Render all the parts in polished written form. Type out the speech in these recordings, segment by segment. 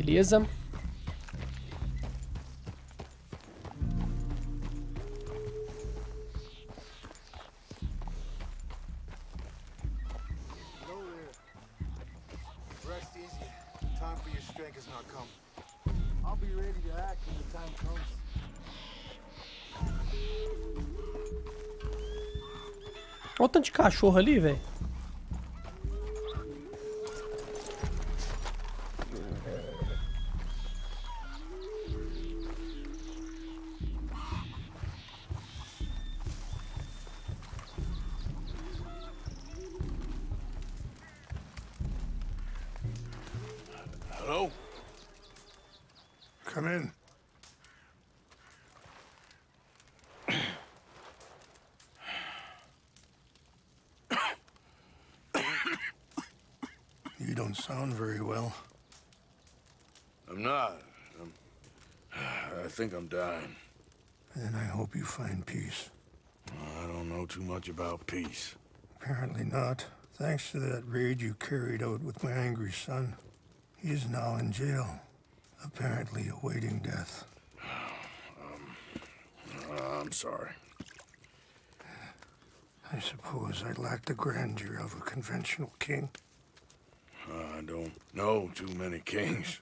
Beleza. Olha o tanto de cachorro ali, velho. Hello? Come in. You don't sound very well. I'm not. I think I'm dying. Then I hope you find peace. I don't know too much about peace. Apparently not. Thanks to that raid you carried out with my angry son. He is now in jail, apparently awaiting death. I'm sorry. I suppose I lack the grandeur of a conventional king. I don't know too many kings.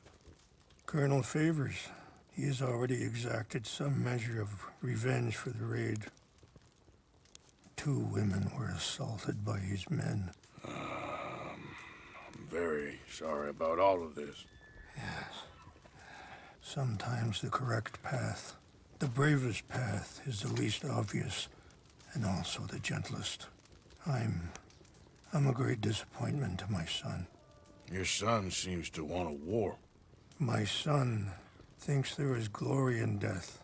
Colonel Favors, he has already exacted some measure of revenge for the raid. 2 women were assaulted by his men. I'm very sorry about all of this. Yes. Sometimes the correct path, the bravest path, is the least obvious, and also the gentlest. I'm a great disappointment to my son. Your son seems to want a war. My son thinks there is glory in death.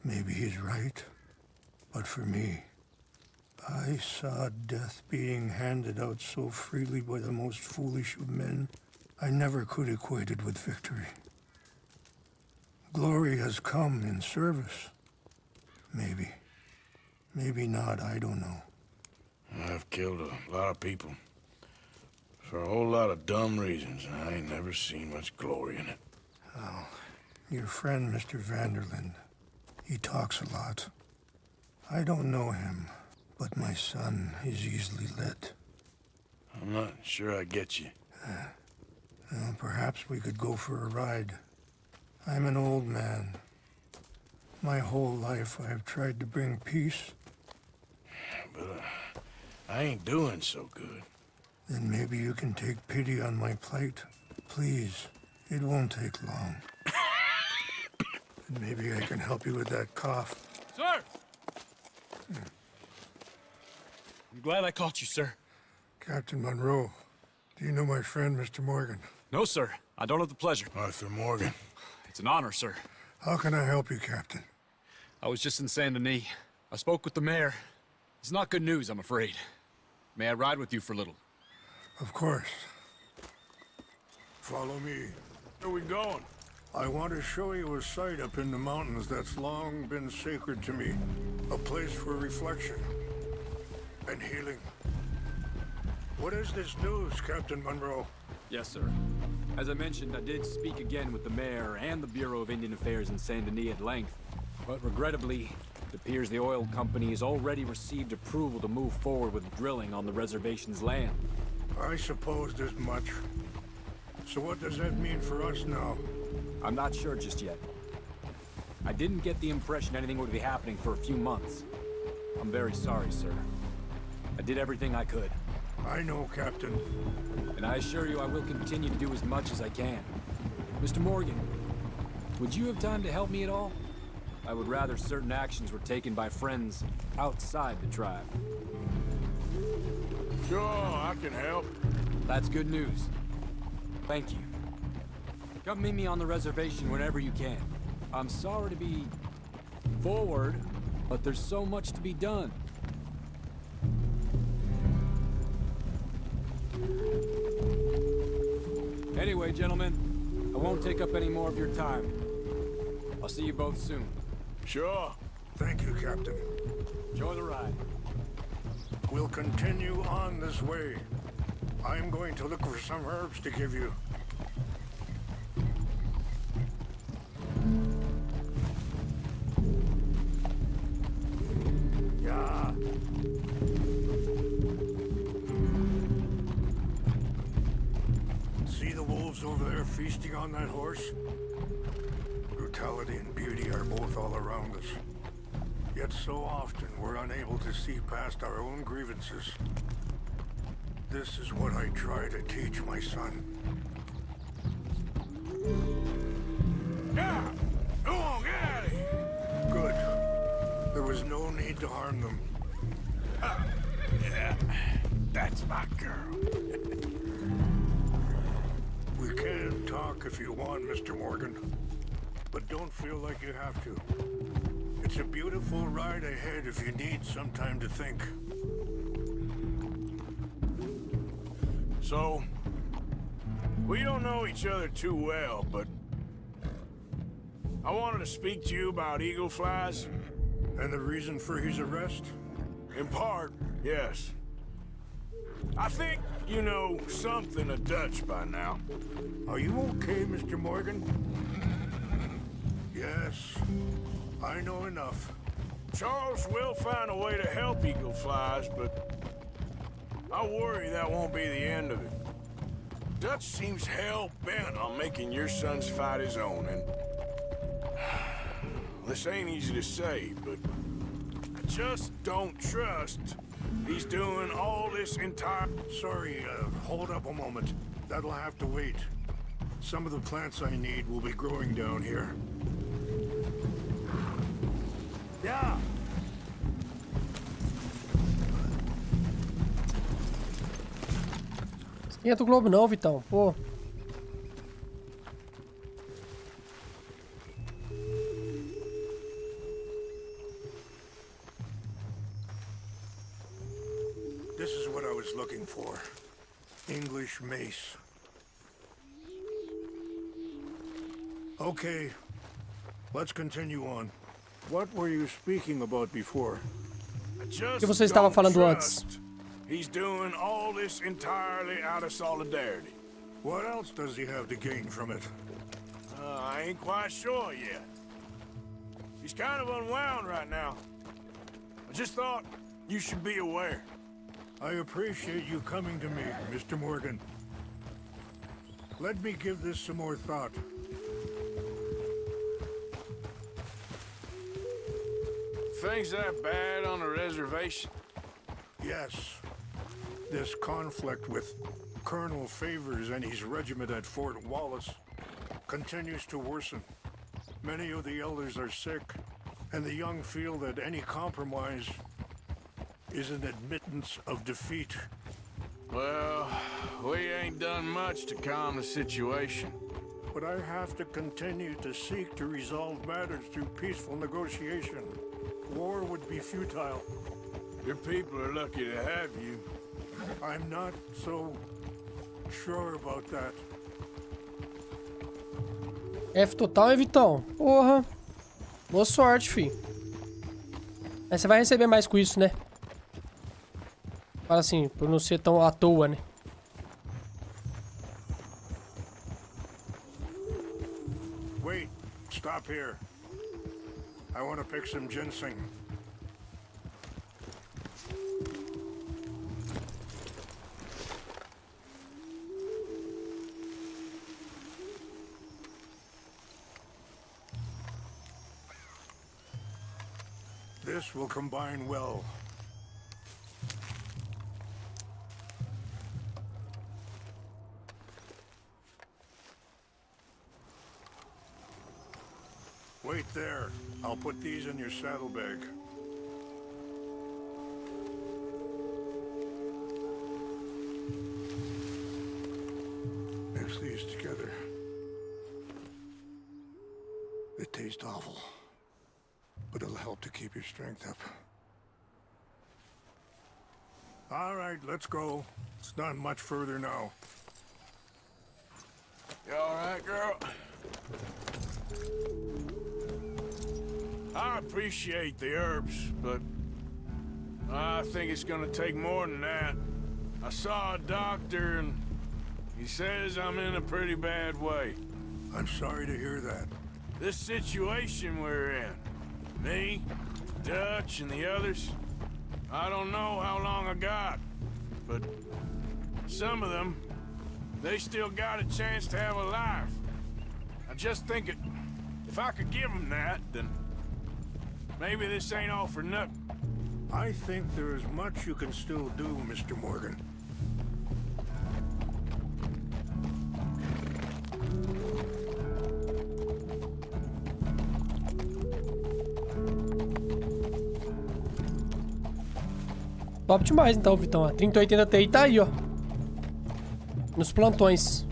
Maybe he's right, but for me, I saw death being handed out so freely by the most foolish of men, I never could equate it with victory. Glory has come in service. Maybe. Maybe not, I don't know. I've killed a lot of people. For a whole lot of dumb reasons, and I ain't never seen much glory in it. Oh, your friend, Mr. Vanderland, he talks a lot. I don't know him, but my son is easily led. I'm not sure I get you. Well, perhaps we could go for a ride. I'm an old man. My whole life I have tried to bring peace. But I ain't doing so good. Then maybe you can take pity on my plight. Please, it won't take long. And maybe I can help you with that cough. Sir! I'm glad I caught you, sir. Captain Monroe, do you know my friend, Mr. Morgan? No, sir. I don't have the pleasure. Arthur Morgan. It's an honor, sir. How can I help you, Captain? I was just in Saint Denis. I spoke with the mayor. It's not good news, I'm afraid. May I ride with you for a little? Of course. Follow me. Where are we going? I want to show you a site up in the mountains that's long been sacred to me. A place for reflection and healing. What is this news, Captain Monroe? Yes, sir. As I mentioned, I did speak again with the mayor and the Bureau of Indian Affairs in Saint Denis at length. But regrettably, it appears the oil company has already received approval to move forward with drilling on the reservation's land. I supposed as much. So what does that mean for us now? I'm not sure just yet. I didn't get the impression anything would be happening for a few months. I'm very sorry, sir. I did everything I could. I know, Captain. And I assure you I will continue to do as much as I can. Mr. Morgan, would you have time to help me at all? I would rather certain actions were taken by friends outside the tribe. Sure, I can help. That's good news. Thank you. Come meet me on the reservation whenever you can. I'm sorry to be forward, but there's so much to be done. Anyway, gentlemen, I won't take up any more of your time. I'll see you both soon. Sure. Thank you, Captain. Enjoy the ride. We'll continue on this way. I'm going to look for some herbs to give you. feasting on that horse? Brutality and beauty are both all around us. Yet so often we're unable to see past our own grievances. This is what I try to teach my son. Yeah! Go on, get out of here! Good. There was no need to harm them. Yeah, that's my girl. We can talk if you want, Mr. Morgan. But don't feel like you have to. It's a beautiful ride ahead if you need some time to think. So, we don't know each other too well, but I wanted to speak to you about eagle flies. And the reason for his arrest? In part, yes. I think you know something of Dutch by now. Are you okay, Mr. Morgan? Yes, I know enough. Charles will find a way to help eagle flies, but I worry that won't be the end of it. Dutch seems hell-bent on making your son's fight his own, and this ain't easy to say, but I just don't trust he's doing all this entire... Sorry, hold up a moment. That'll have to wait. Some of the plants I need will be growing down here. Yeah! Esquenta o globo não, Vitão. Pô. This is what I was looking for. English mace. Okay, let's continue on. What were you speaking about before? I just que você estava don't falando trust antes? He's doing all this entirely out of solidarity. What else does he have to gain from it? I ain't quite sure yet. He's kind of unwound right now. I just thought you should be aware. I appreciate you coming to me, Mr. Morgan. Let me give this some more thought. Things that bad on the reservation? Yes. This conflict with Colonel Favors and his regiment at Fort Wallace continues to worsen. Many of the elders are sick, and the young feel that any compromise is an admittance of defeat. Well, we ain't done much to calm the situation. But I have to continue to seek to resolve matters through peaceful negotiation. War would be futile. Your people are lucky to have you. I'm not so sure about that. F total, hein, Vitão? Porra. Boa sorte, fi. Aí você vai receber mais com isso, né? Fala assim, por não ser tão à toa, né? Wait, stop here. I want to pick some ginseng. This will combine well. Wait there. I'll put these in your saddlebag. Mix these together. They taste awful, but it'll help to keep your strength up. All right, let's go. It's not much further now. You all right, girl? I appreciate the herbs, but I think it's gonna take more than that. I saw a doctor and he says I'm in a pretty bad way. I'm sorry to hear that. This situation we're in, me, Dutch, and the others, I don't know how long I got, but some of them, they still got a chance to have a life. I'm just thinking, if I could give them that, then maybe this ain't all for nothing. I think there is much you can still do, Mr. Morgan. Top demais então, Vitão. A 3080 Ti tá aí, ó. Nos plantões.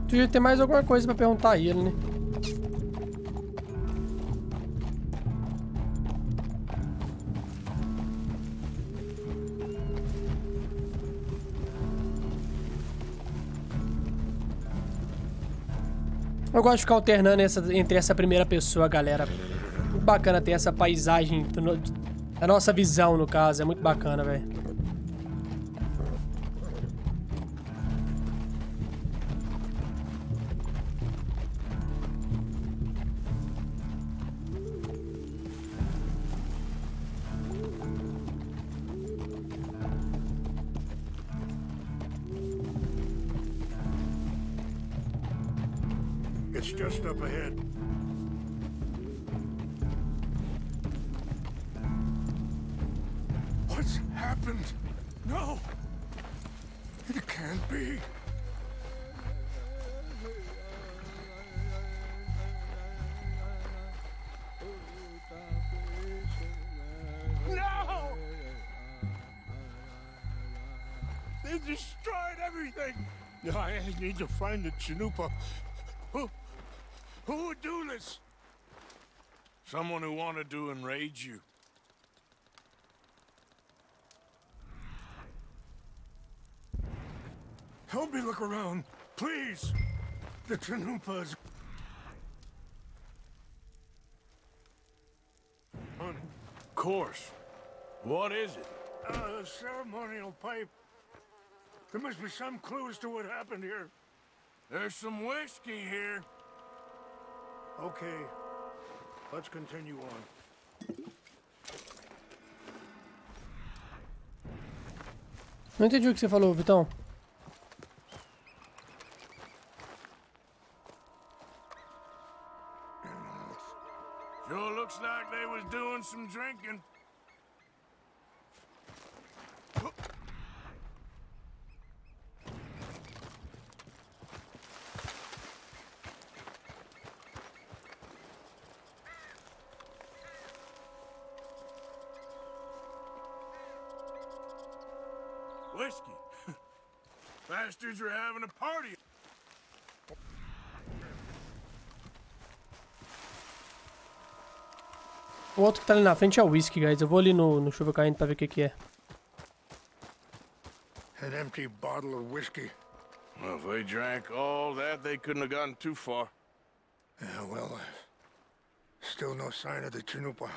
Devia ter mais alguma coisa pra perguntar a ele, né? Eu gosto de ficar alternando entre essa primeira pessoa, galera. Muito bacana ter essa paisagem, a nossa visão, no caso. É muito bacana, velho. It's just up ahead. What's happened? No! It can't be. No! They destroyed everything! I need to find the Chanupa. Who would do this? Someone who wanted to enrage you. Help me look around, please. The Chanupas. Of course. What is it? A ceremonial pipe. There must be some clues to what happened here. There's some whiskey here. Okay, let's continue on. Não entendi o que você falou, Vitão. Sure looks like they was doing some drinking. Whiskey. Bastards are having a party. O outro que tá ali na frente é o whisky, guys. Eu vou ali no chuva caindo pra ver o que é. An empty bottle of whiskey. Well, if they drank all that, they couldn't have gotten too far. Yeah, well, still no sign of the Chanupa.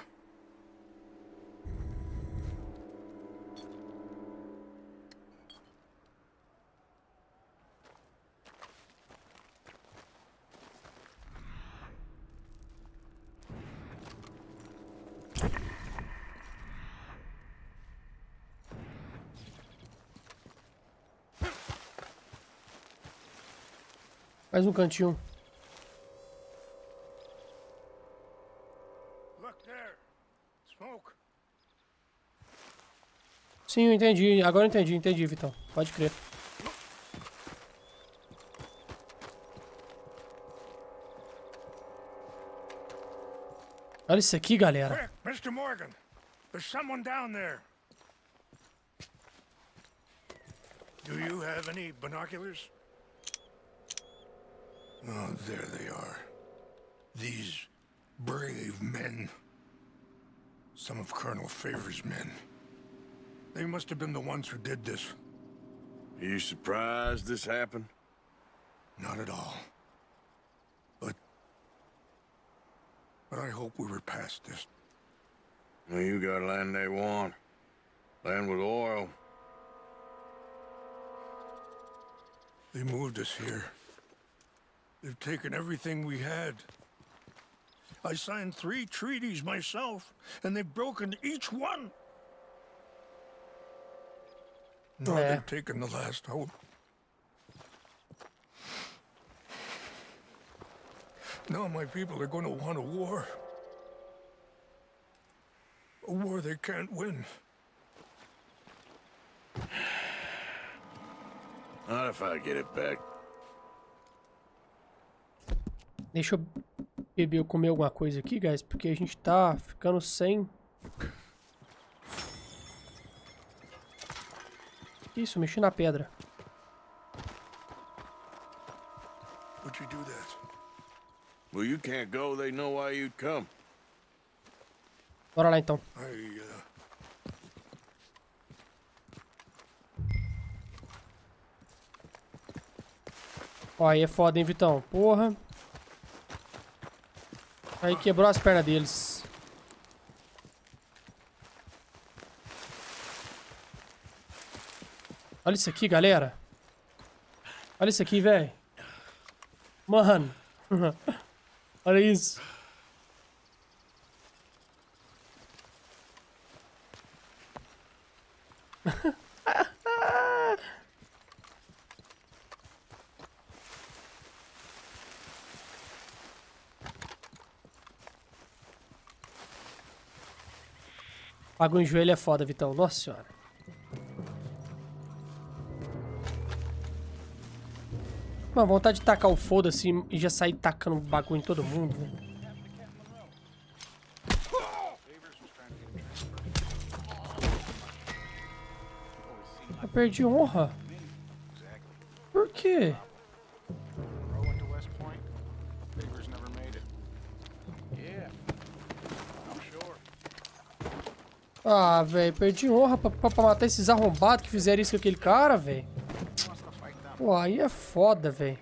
Mais um cantinho. Look there. Smoke. Sim, eu entendi. Agora eu entendi, Vitão. Pode crer. Olha isso aqui, galera. Quick, Mr. Morgan. There's someone down there. Do you have any binoculars? Oh, there they are. These brave men. Some of Colonel Favor's men. They must have been the ones who did this. Are you surprised this happened? Not at all. But I hope we were past this. Well, you got land they want. Land with oil. They moved us here. They've taken everything we had. I signed 3 treaties myself, and they've broken each one. Now they've taken the last hope. Now my people are going to want a war. A war they can't win. Not if I get it back. Deixa eu beber ou comer alguma coisa aqui, guys, porque a gente tá ficando sem... Isso, mexi na pedra. Would you do that? Well, you can't go. They know why you'd come. Bora lá, então. Ó, aí é foda, hein, Vitão? Porra. Aí quebrou as pernas deles. Olha isso aqui, galera. Olha isso aqui, velho. Mano. Olha isso. Bagulho em joelho é foda, Vitão. Nossa senhora. Mano, vontade de tacar o foda-se e já sair tacando bagulho em todo mundo, velho. Eu perdi honra. Por quê? Ah, velho, perdi honra pra matar esses arrombados que fizeram isso com aquele cara, velho. Pô, aí é foda, velho.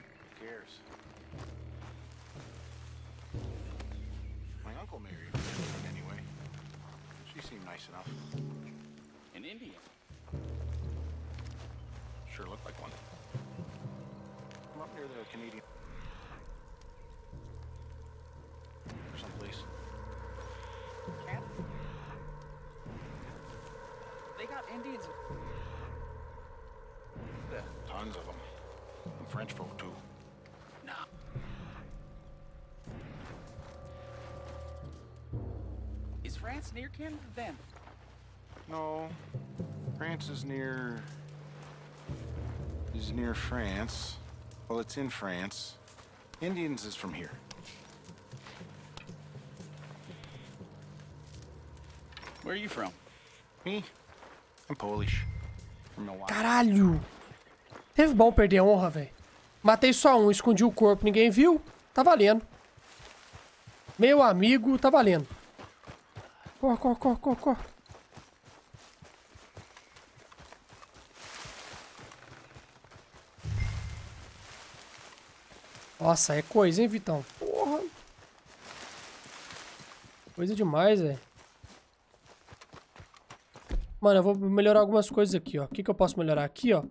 Indians. Yeah, tons of them. And French folk too. No. Is France near Canada then? No. France is near France. Well, it's in France. Indians is from here. Where are you from? Me? I'm Polish. From Milwaukee. Caralho! Teve bom perder a honra, velho. Matei só um, escondi o corpo, ninguém viu. Tá valendo. Meu amigo, tá valendo. Corre, corre, corre, corre, corre. Nossa, é coisa, hein, Vitão? Porra. Coisa demais, velho. Mano, eu vou melhorar algumas coisas aqui, ó. O que que eu posso melhorar? Aqui, ó.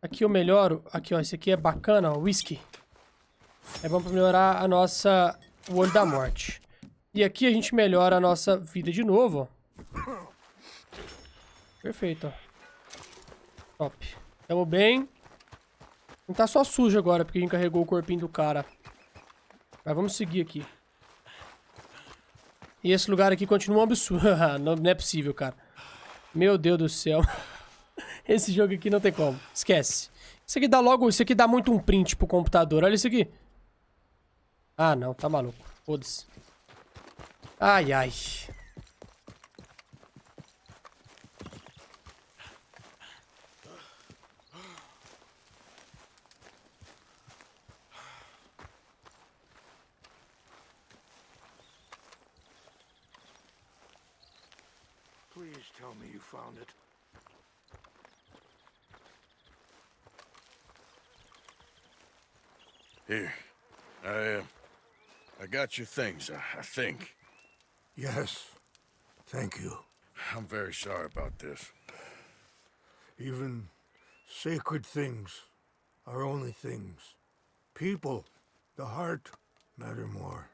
Aqui eu melhoro. Aqui, ó. Esse aqui é bacana, ó. Whisky. É bom pra melhorar a nossa... O olho da morte. E aqui a gente melhora a nossa vida de novo, ó. Perfeito, ó. Top. Tamo bem. Não tá só sujo agora, porque a gente carregou o corpinho do cara. Mas vamos seguir aqui. E esse lugar aqui continua um absurdo. Não é possível, cara. Meu Deus do céu. Esse jogo aqui não tem como. Esquece. Isso aqui dá logo... Isso aqui dá muito um print pro computador. Olha isso aqui. Ah, não. Tá maluco. Foda-se. Ai, ai. Please tell me you found it. Here. I got your things, I think. Yes. Thank you. I'm very sorry about this. Even sacred things are only things. People, the heart, matter more.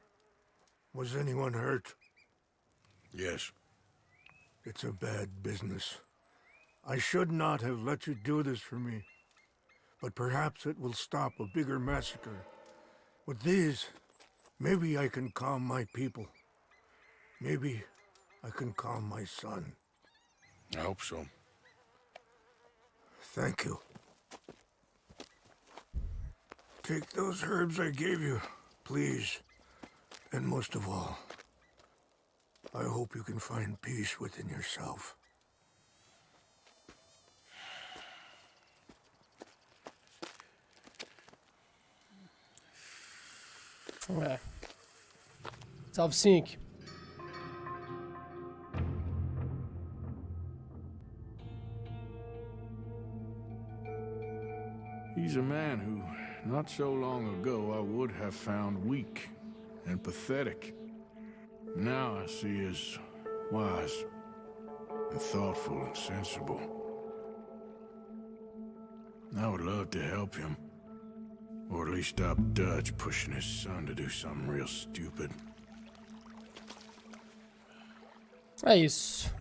Was anyone hurt? Yes. It's a bad business. I should not have let you do this for me. But perhaps it will stop a bigger massacre. With these, maybe I can calm my people. Maybe I can calm my son. I hope so. Thank you. Take those herbs I gave you, please. And most of all, I hope you can find peace within yourself. É. Salve, Sync. He's a man who, not so long ago, I would have found weak and pathetic. Now I see as wise and thoughtful and sensible. I would love to help him. Or at least stop Dutch pushing his son to do something real stupid. É isso.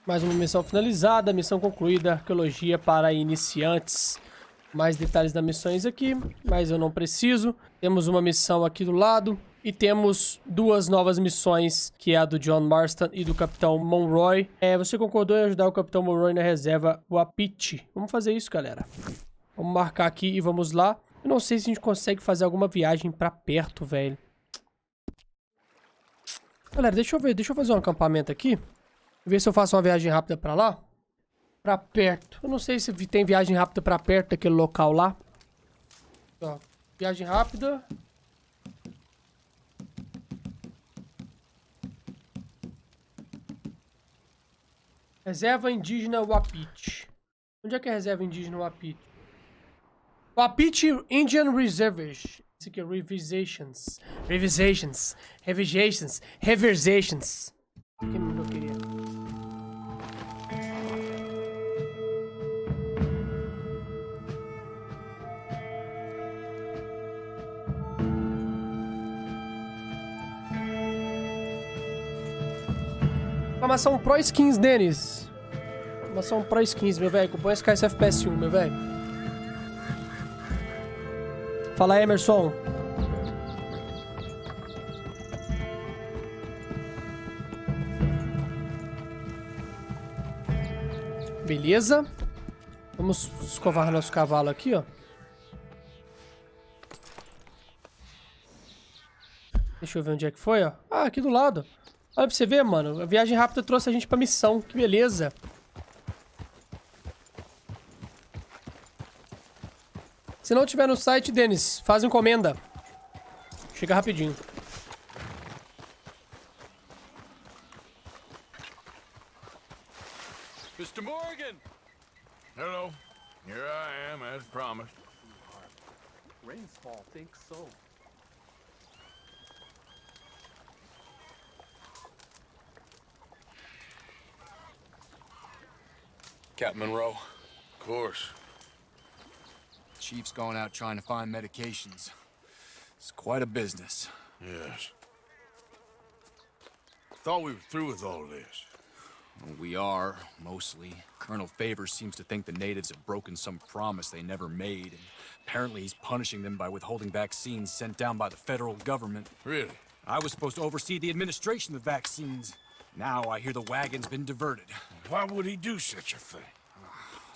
Mais uma missão finalizada, missão concluída, arqueologia para iniciantes. Mais detalhes das missões aqui, mas eu não preciso. Temos uma missão aqui do lado e temos duas novas missões, que é a do John Marston e do Capitão Monroy. Você concordou em ajudar o Capitão Monroy na reserva Wapiti. Vamos fazer isso, galera. Vamos marcar aqui e vamos lá. Eu não sei se a gente consegue fazer alguma viagem pra perto, velho. Galera, deixa eu ver. Deixa eu fazer um acampamento aqui. Ver se eu faço uma viagem rápida pra lá. Pra perto. Eu não sei se tem viagem rápida pra perto daquele local lá. Ó, viagem rápida. Reserva indígena Wapiti. Onde é que é a reserva indígena Wapiti? Wapiti Indian Reservation. Esse aqui é Revisations. Revisations. Revisations. Revisations. O que eu queria? Reclamação Pro Skins, Denis. Reclamação Pro Skins, meu velho. Acompanha esse KS FPS 1, meu velho. Fala aí, Emerson. Beleza. Vamos escovar nosso cavalo aqui, ó. Deixa eu ver onde é que foi, ó. Ah, aqui do lado. Olha pra você ver, mano. A viagem rápida trouxe a gente pra missão. Que beleza. Se não tiver no site, Denis, faz encomenda. Chega rapidinho. Mr. Morgan! Hello. Here I am, as promised. Rainfall thinks so. Captain Monroe, Of course. Chief's going out trying to find medications. It's quite a business. Yes. Thought we were through with all this. Well, we are, mostly. Colonel Favors seems to think the natives have broken some promise they never made, and apparently he's punishing them by withholding vaccines sent down by the federal government. Really? I was supposed to oversee the administration of the vaccines. Now I hear the wagon's been diverted. Why would he do such a thing?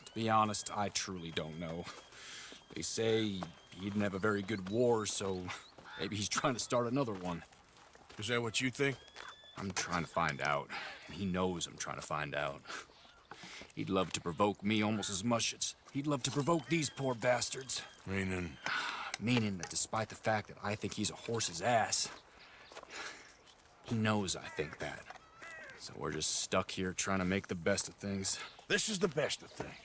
To be honest, I truly don't know. They say he didn't have a very good war, so maybe he's trying to start another one. Is that what you think? I'm trying to find out, and he knows I'm trying to find out. He'd love to provoke me almost as much as he'd love to provoke these poor bastards. Meaning? Meaning that despite the fact that I think he's a horse's ass, he knows I think that. So we're just stuck here trying to make the best of things. This is the best of things.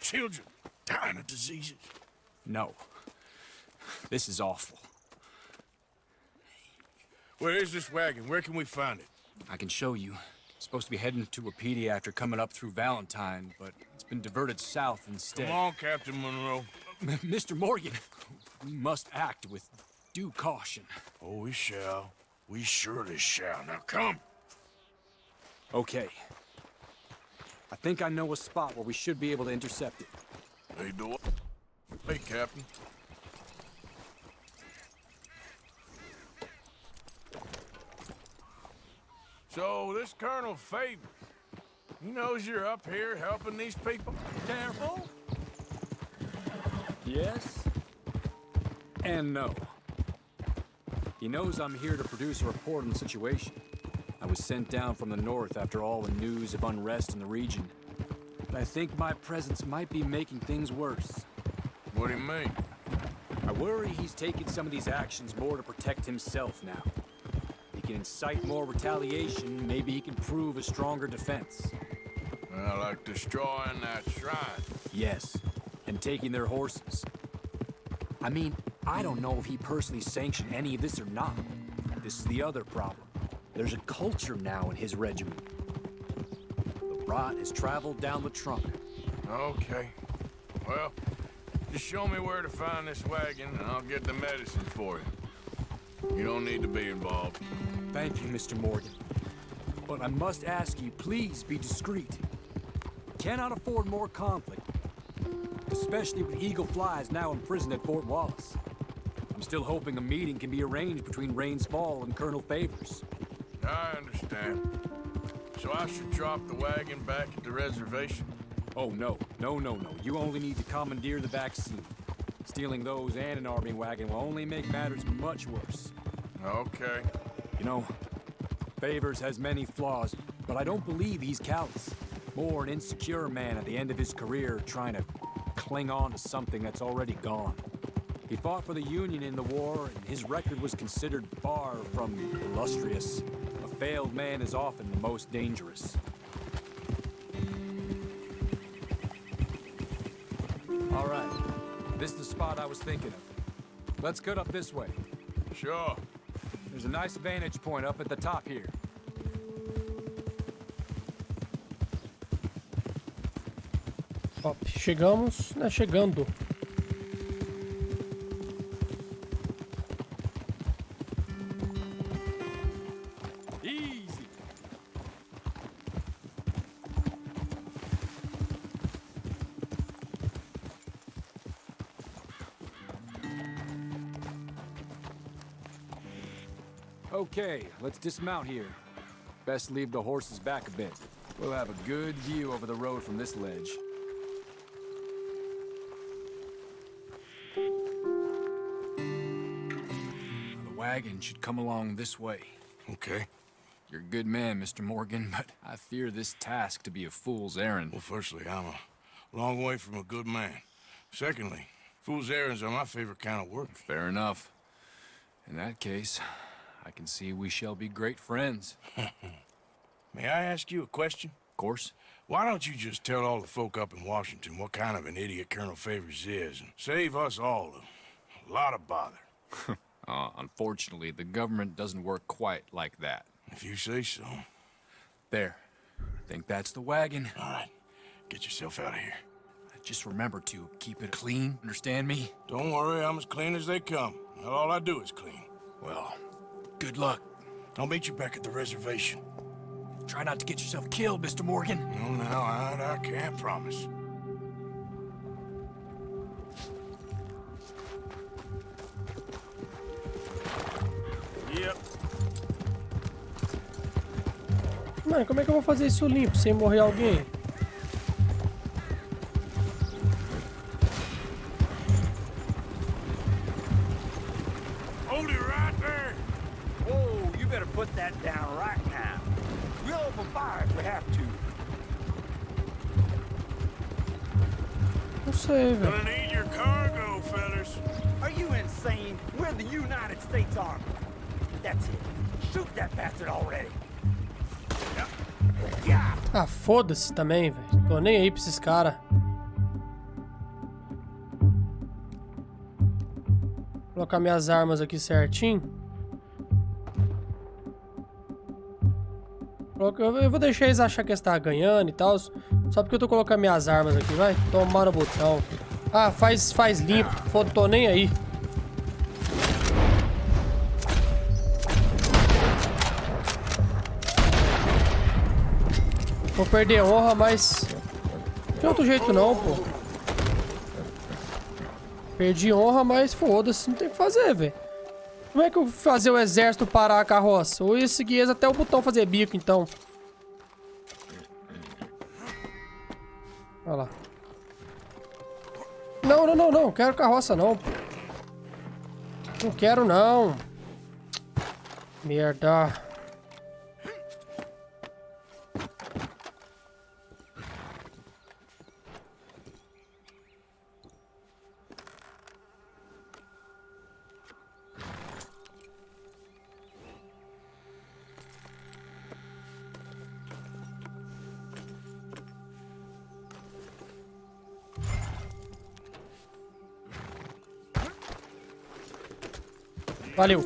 Children dying of diseases. No. This is awful. Where is this wagon? Where can we find it? I can show you. It's supposed to be heading to Wapiti after coming up through Valentine, but it's been diverted south instead. Come on, Captain Monroe. Mr. Morgan, we must act with due caution. Oh, we shall. We surely shall. Now come. Okay. I think I know a spot where we should be able to intercept it. Hey, door. Hey, Captain. So, this Colonel Favors, he knows you're up here helping these people? Careful. Yes. And no. He knows I'm here to produce a report on the situation. I was sent down from the north after all the news of unrest in the region. But I think my presence might be making things worse. What do you mean? I worry he's taking some of these actions more to protect himself now. He can incite more retaliation, maybe he can prove a stronger defense. Well, like destroying that shrine. Yes, and taking their horses. I mean, I don't know if he personally sanctioned any of this or not. This is the other problem. There's a culture now in his regiment. The rot has traveled down the trunk. Okay. Well, just show me where to find this wagon, and I'll get the medicine for you. You don't need to be involved. Thank you, Mr. Morgan. But I must ask you, please be discreet. Cannot afford more conflict. Especially with Eagle Flies now imprisoned at Fort Wallace. I'm still hoping a meeting can be arranged between Rains Fall and Colonel Favors. I understand. So I should drop the wagon back at the reservation? Oh, no. No. You only need to commandeer the vaccine. Stealing those and an army wagon will only make matters much worse. Okay. You know, Favors has many flaws, but I don't believe he's callous. More an insecure man at the end of his career trying to cling on to something that's already gone. He fought for the Union in the war, and his record was considered far from illustrious. A failed man is often the most dangerous. All right, this is the spot I was thinking of. Let's cut up this way. Sure. There's a nice vantage point up at the top here. Ó, chegamos, né? Chegando. Easy. Okay, let's dismount here. Best leave the horses back a bit. We'll have a good view over the road from this ledge. The wagon should come along this way. Okay. You're a good man, Mr. Morgan, but I fear this task to be a fool's errand. Well, firstly, I'm a long way from a good man. Secondly, fool's errands are my favorite kind of work. Fair enough. In that case, I can see we shall be great friends. May I ask you a question? Of course. Why don't you just tell all the folk up in Washington what kind of an idiot Colonel Favors is and save us all a lot of bother? Unfortunately, the government doesn't work quite like that. If you say so. There. I think that's the wagon. All right. Get yourself out of here. Just remember to keep it clean, understand me? Don't worry, I'm as clean as they come. Well, all I do is clean. Well, good luck. I'll meet you back at the reservation. Try not to get yourself killed, Mr. Morgan. No, now, I can't promise. Yep. Mano, como é que eu vou fazer isso limpo sem morrer alguém? Hold it right there. Whoa, you better put that down right now. We'll open fire if we have to. Não sei, velho. Gonna need your cargo, fellas. Are you insane? We're the United States Army. That's it. Shoot that bastard already. Yeah. Ah, foda-se também, velho. Tô nem aí pra esses caras. Colocar minhas armas aqui certinho. Eu vou deixar eles achar que eles estão ganhando e tal. Só porque eu tô colocando minhas armas aqui, vai. Tomar no botão. Ah, faz limpo. Foda, tô nem aí. Vou perder honra, mas... Não tem outro jeito não, pô. Perdi honra, mas foda-se. Não tem o que fazer, velho. Como é que eu vou fazer o exército parar a carroça? Ou ia seguir eles até o botão fazer bico, então. Olha lá. Não, não, não, não. Não quero carroça, não. Não quero, não. Merda. Valeu.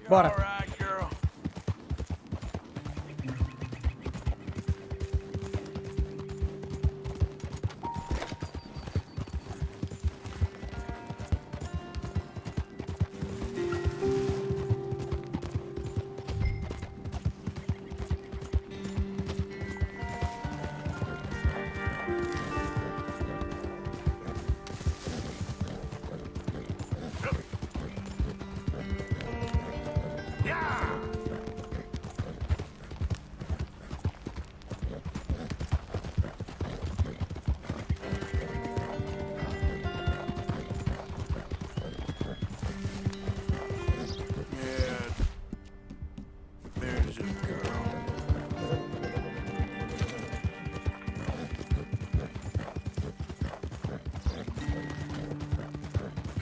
Bora. All right, girl. There's a girl.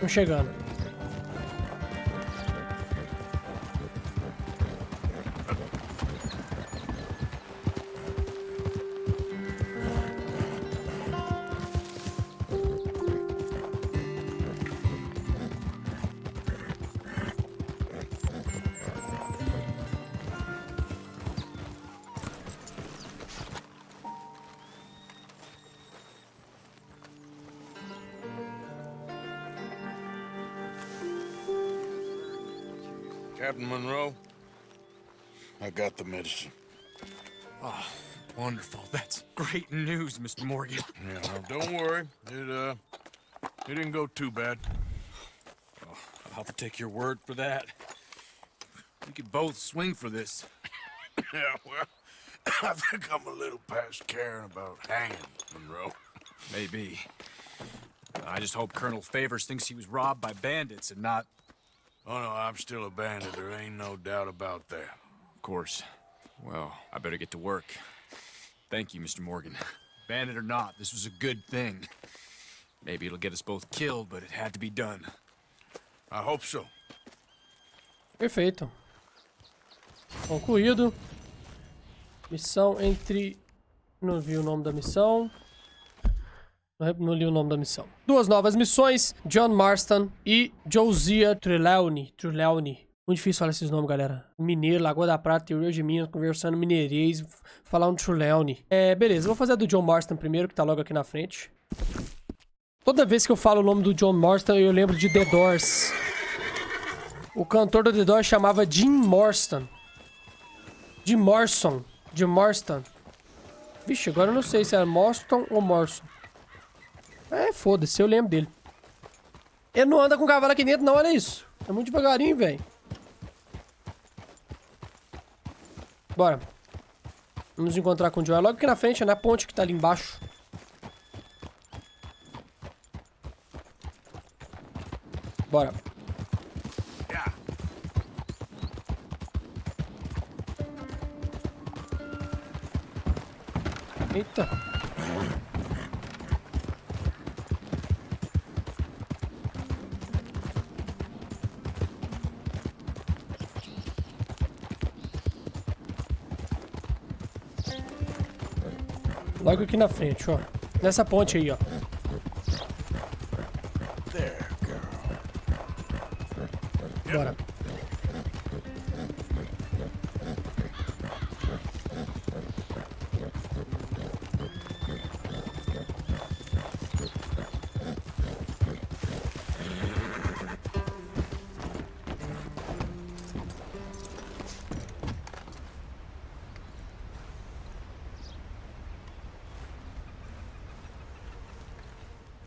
Tô chegando. Captain Monroe, I got the medicine. Oh, wonderful. That's great news, Mr. Morgan. Yeah, no, don't worry. It didn't go too bad. Oh, I'll have to take your word for that. We could both swing for this. Yeah, well, I think I'm a little past caring about hanging, Monroe. Maybe. I just hope Colonel Favors thinks he was robbed by bandits and not... Oh, no, I'm still a bandit. There ain't no doubt about that. Of course. Well, I better get to work. Thank you, Mr. Morgan. Bandit or not, this was a good thing. Maybe it'll get us both killed, but it had to be done. I hope so. Perfeito. Concluído. Missão entre... Não vi o nome da missão. Não li o nome da missão. Duas novas missões. John Marston e Josiah Trelawney. Muito difícil falar esses nomes, galera. Mineiro, Lagoa da Prata, Teoria de Minas, conversando mineirês, falar um Trelawney. Beleza, vou fazer a do John Marston primeiro, que tá logo aqui na frente. Toda vez que eu falo o nome do John Marston, eu lembro de The Doors. O cantor do The Doors chamava Jim Marston. Jim Marston. Vixe, agora eu não sei se era Marston ou Morrison. Foda-se, eu lembro dele. Ele não anda com cavalo aqui dentro, não, olha isso. É muito devagarinho, velho. Bora. Vamos encontrar com o Joel logo aqui na frente, é na ponte que tá ali embaixo. Bora. Eita. Logo aqui na frente, ó. Nessa ponte aí, ó. Bora.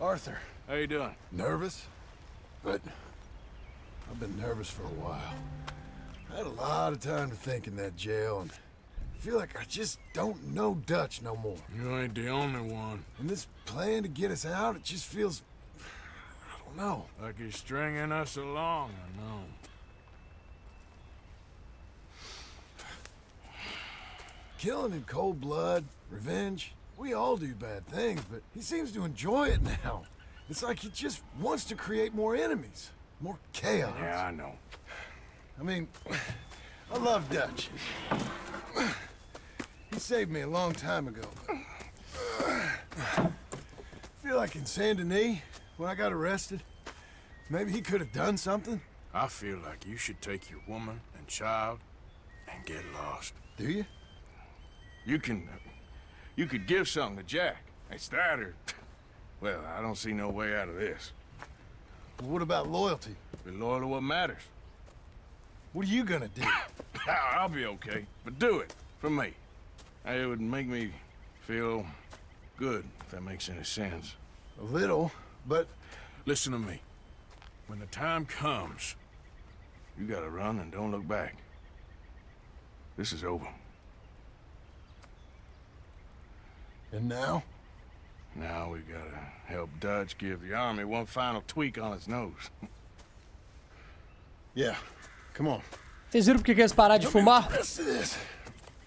Arthur. How you doing? Nervous? But I've been nervous for a while. I had a lot of time to think in that jail, and I feel like I just don't know Dutch no more. You ain't the only one. And this plan to get us out, it just feels... I don't know. Like he's stringing us along, I know. Killing in cold blood, revenge, we all do bad things, but he seems to enjoy it now. It's like he just wants to create more enemies, more chaos. Yeah, I know. I mean, I love Dutch. He saved me a long time ago. I feel like in Saint Denis, when I got arrested, maybe he could have done something. I feel like you should take your woman and child and get lost. Do you? You could give something to Jack. It's that or... Well, I don't see no way out of this. But what about loyalty? Be loyal to what matters. What are you gonna do? I'll be okay, but do it for me. It would make me feel good, if that makes any sense. A little, but... Listen to me. When the time comes, you gotta run and don't look back. This is over. And now? Now we gotta help Dutch give the army one final tweak on its nose. Yeah, come on. Vocês viram porque que eles pararam de fumar?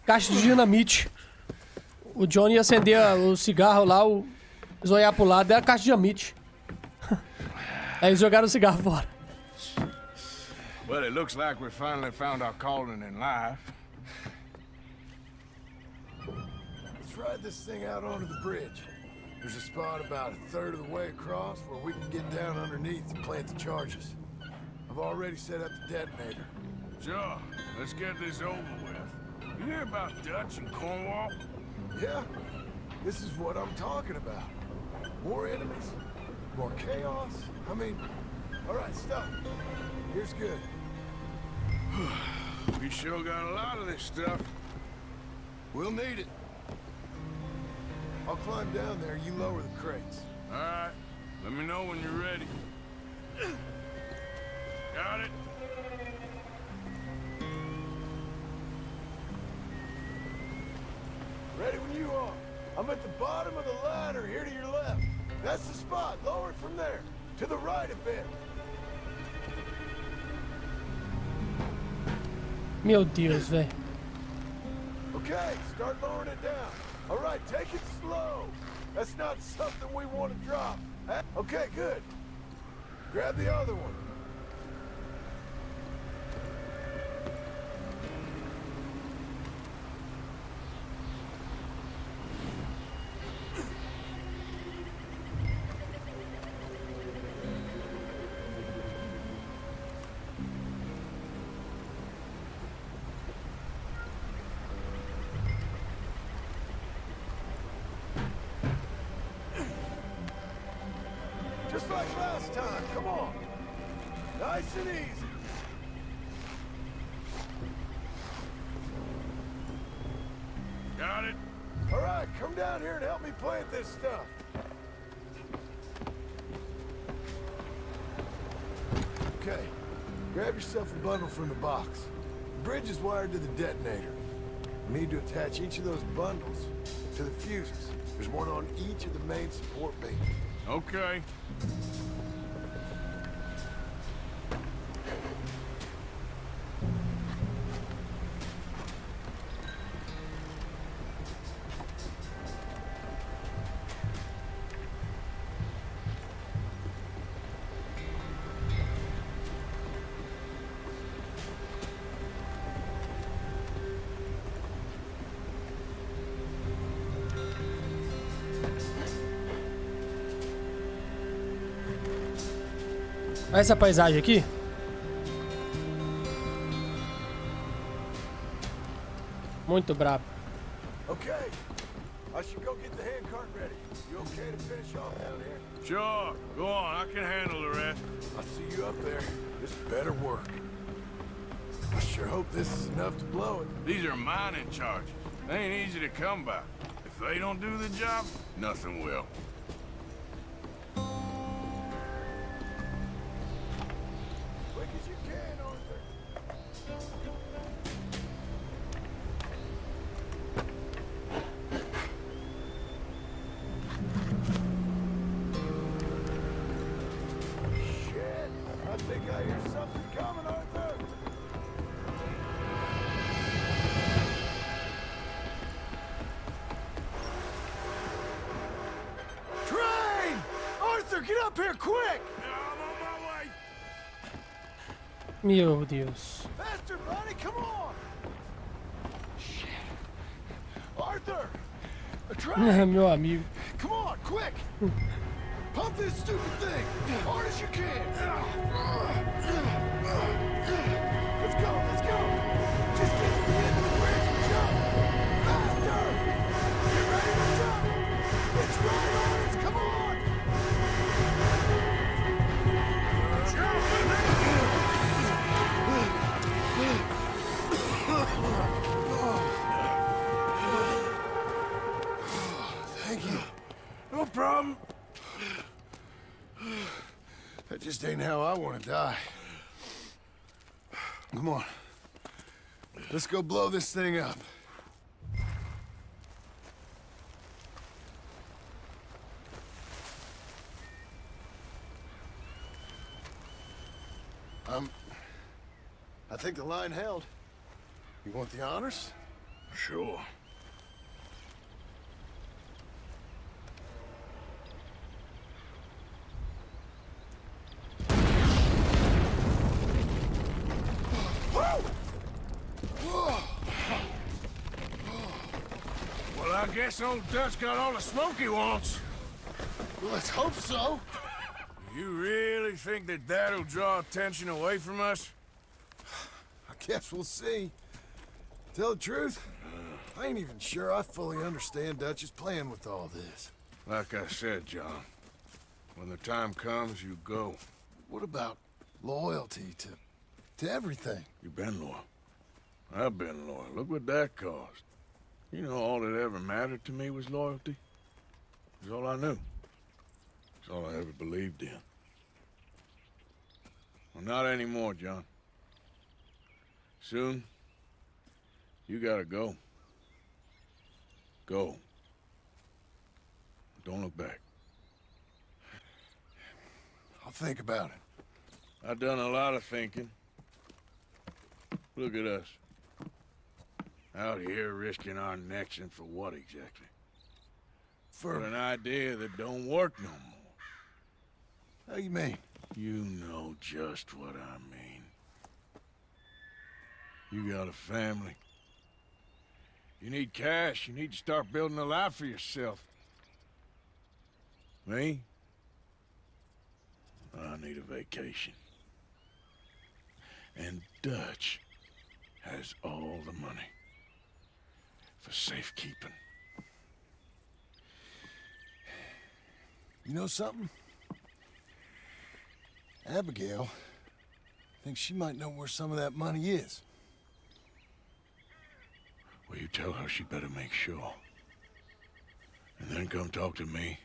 Caixa de dinamite. O Johnny ia acender o cigarro lá, eles olharam pro lado, é a caixa de dinamite. Aí eles jogaram o cigarro fora. Well, it looks like we finally found our calling in life. Let's ride this thing out onto the bridge. There's a spot about a third of the way across where we can get down underneath and plant the charges. I've already set up the detonator. Sure, let's get this over with. You hear about Dutch and Cornwall? Yeah, this is what I'm talking about. More enemies, more chaos. I mean, all right, stop. Here's good. We sure got a lot of this stuff. We'll need it. I'll climb down there, you lower the crates. All right, let me know when you're ready. Got it? Ready when you are. I'm at the bottom of the ladder, here to your left. That's the spot, lower it from there. To the right a bit. Meu Deus, velho. Okay, start lowering it down. All right, take it slow. That's not something we want to drop. Okay, good. Grab the other one. Just like last time, come on. Nice and easy. Got it? All right, come down here and help me plant this stuff. Okay, grab yourself a bundle from the box. The bridge is wired to the detonator. You need to attach each of those bundles to the fuses. There's one on each of the main support beams. Okay. Olha essa paisagem aqui. Muito brabo. Okay, I should go get the handcart ready. You okay to finish off down here? Sure. Go on. I can handle the rest. I'll see you up there. This better work. I sure hope this is enough to blow it. These are mining charges. They ain't easy to come by. If they don't do the job, nothing will. Shit! I think I hear something coming, Arthur! Train! Arthur, get up here quick! I'm on my way. Meu Deus. Faster, buddy, come on! Shit. Arthur! A train! Meu amigo. Come on, quick! Pump this stupid thing! Hard as you can! Let's go, let's go! Just get to the end of the bridge and jump! Faster! Get ready to jump! It's right on us, come on! Thank you. No problem. That just ain't how I want to die. Come on. Let's go blow this thing up. I think the line held. You want the honors? Sure. Well, I guess old Dutch got all the smoke he wants. Well, let's hope so. You really think that that'll draw attention away from us? I guess we'll see. Tell the truth, I ain't even sure I fully understand Dutch's plan with all this. Like I said, John, when the time comes, you go. What about loyalty to everything? You've been loyal. I've been loyal. Look what that cost. You know, all that ever mattered to me was loyalty. It's all I knew. It's all I ever believed in. Well, not anymore, John. Soon, you gotta go. Go. Don't look back. I'll think about it. I've done a lot of thinking. Look at us. Out here risking our necks, and for what exactly? For an idea that don't work no more. How you mean? You know just what I mean. You got a family. You need cash. You need to start building a life for yourself. Me? I need a vacation. And Dutch has all the money for safekeeping. You know something? Abigail thinks she might know where some of that money is. Well, you tell her she better make sure. And then come talk to me.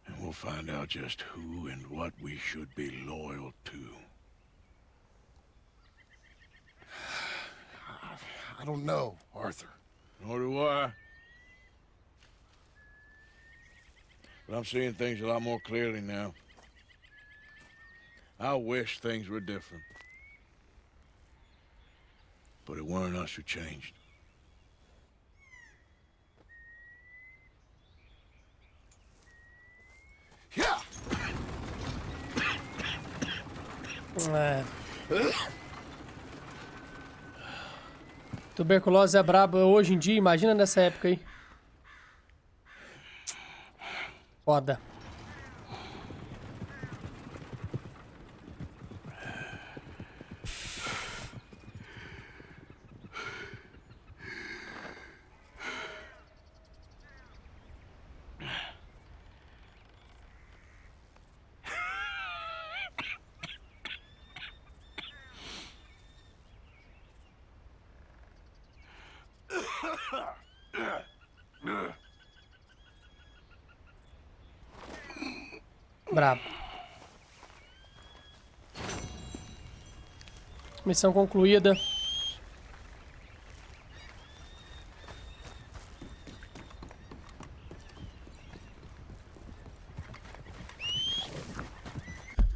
And we'll find out just who and what we should be loyal to. I don't know, Arthur. Nor do I. But I'm seeing things a lot more clearly now. I wish things were different. But it weren't us who changed. Yeah! É. Tuberculose é braba hoje em dia, imagina nessa época aí. Foda. Brabo. Missão concluída.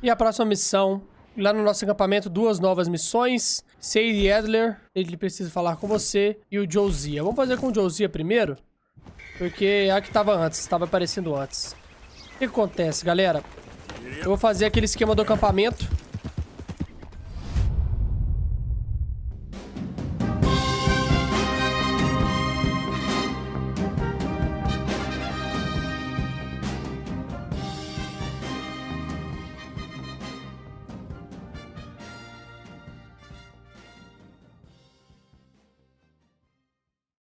E a próxima missão, lá no nosso acampamento, 2 novas missões. Sadie Adler, ele precisa falar com você, e o Josiah. Vamos fazer com o Josiah primeiro, porque é a que estava antes, estava aparecendo antes. O que acontece, galera? Eu vou fazer aquele esquema do acampamento.